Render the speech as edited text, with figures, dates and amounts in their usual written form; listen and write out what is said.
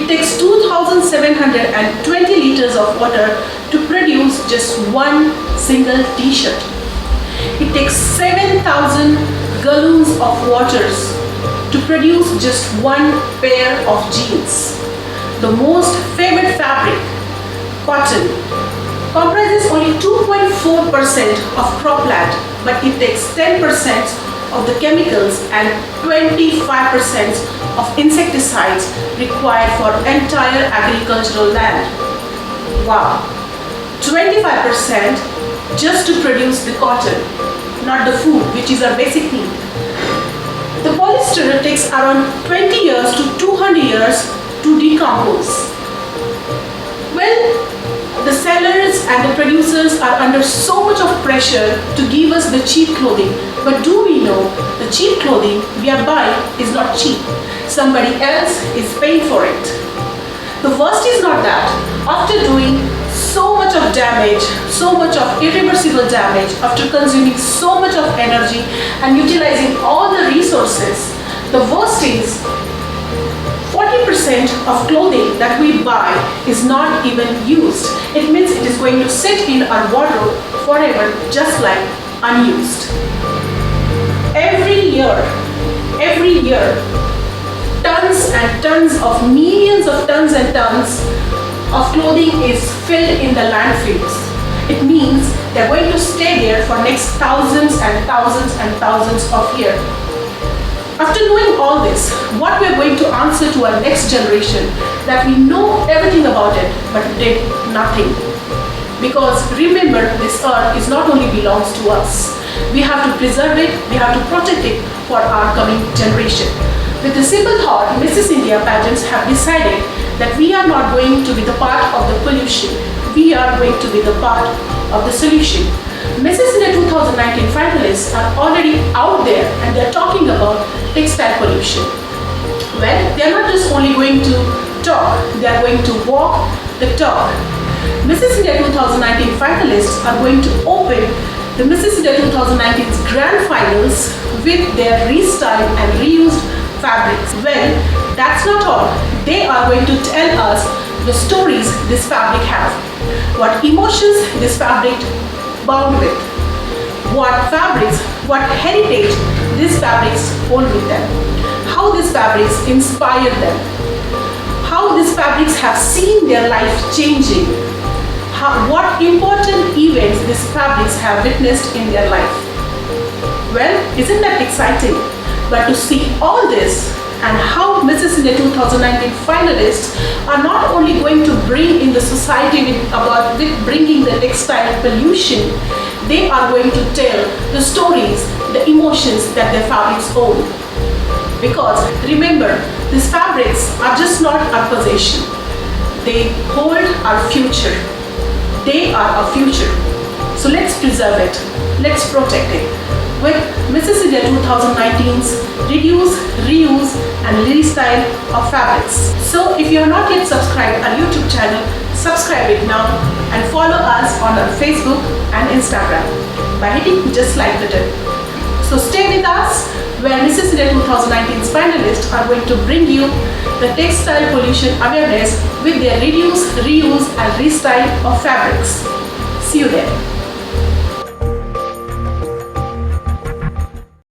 takes 2,720 liters of water to produce just one single t-shirt. It takes 7,000 gallons of waters to produce just one pair of jeans. The most favored fabric, cotton, comprises only 2.4% of cropland, but it takes 10% of the chemicals and 25% of insecticides required for entire agricultural land. Wow! 25% just to produce the cotton, not the food, which is our basic need. The polyester takes around 20 years to 200 years to decompose. Well, the sellers and the producers are under so much of pressure to give us the cheap clothing. But do we know the cheap clothing we are buying is not cheap? Somebody else is paying for it. The worst is not that. After doing so much of damage, so much of irreversible damage, after consuming so much of energy and utilizing all the resources, the worst is 40% of clothing that we buy is not even used. It means it is going to sit in our wardrobe forever, just like unused. Every year, tons and tons of millions of tons and tons of clothing is filled in the landfills. It means they're going to stay there for next thousands and thousands and thousands of years. After knowing all this, what we are going to answer to our next generation, that we know everything about it but did nothing. Because remember, this earth is not only belongs to us. We have to preserve it, we have to protect it for our coming generation. With a simple thought, Mrs. India Pageants have decided that we are not going to be the part of the pollution. We are going to be the part of the solution. Mrs. India 2019 finalists are already out there and they are talking about textile pollution. Well, they are not just only going to talk, they are going to walk the talk. Mrs. India 2019 finalists are going to open the Mrs. India 2019's grand finals with their restyled and reused fabrics. Well, that's not all. They are going to tell us the stories this fabric has, what emotions this fabric bound with, what fabrics, what heritage these fabrics hold with them, how these fabrics inspire them, how these fabrics have seen their life changing, what important events these fabrics have witnessed in their life. Well, isn't that exciting? But to see all this and how Mrs. India 2019 finalists are not only going to bring in the society with bringing the textile pollution, they are going to tell the stories, the emotions that their fabrics own. Because remember, these fabrics are just not our possession. They hold our future. They are our future. So let's preserve it. Let's protect it with Mrs. India 2019's reduce, reuse and restyle of fabrics. So if you are not yet subscribed our YouTube channel, subscribe it now and follow us on our Facebook and Instagram by hitting just like button. So stay with us where Mrs. India 2019's finalists are going to bring you the textile pollution awareness with their reduce, reuse and restyle of fabrics. See you there.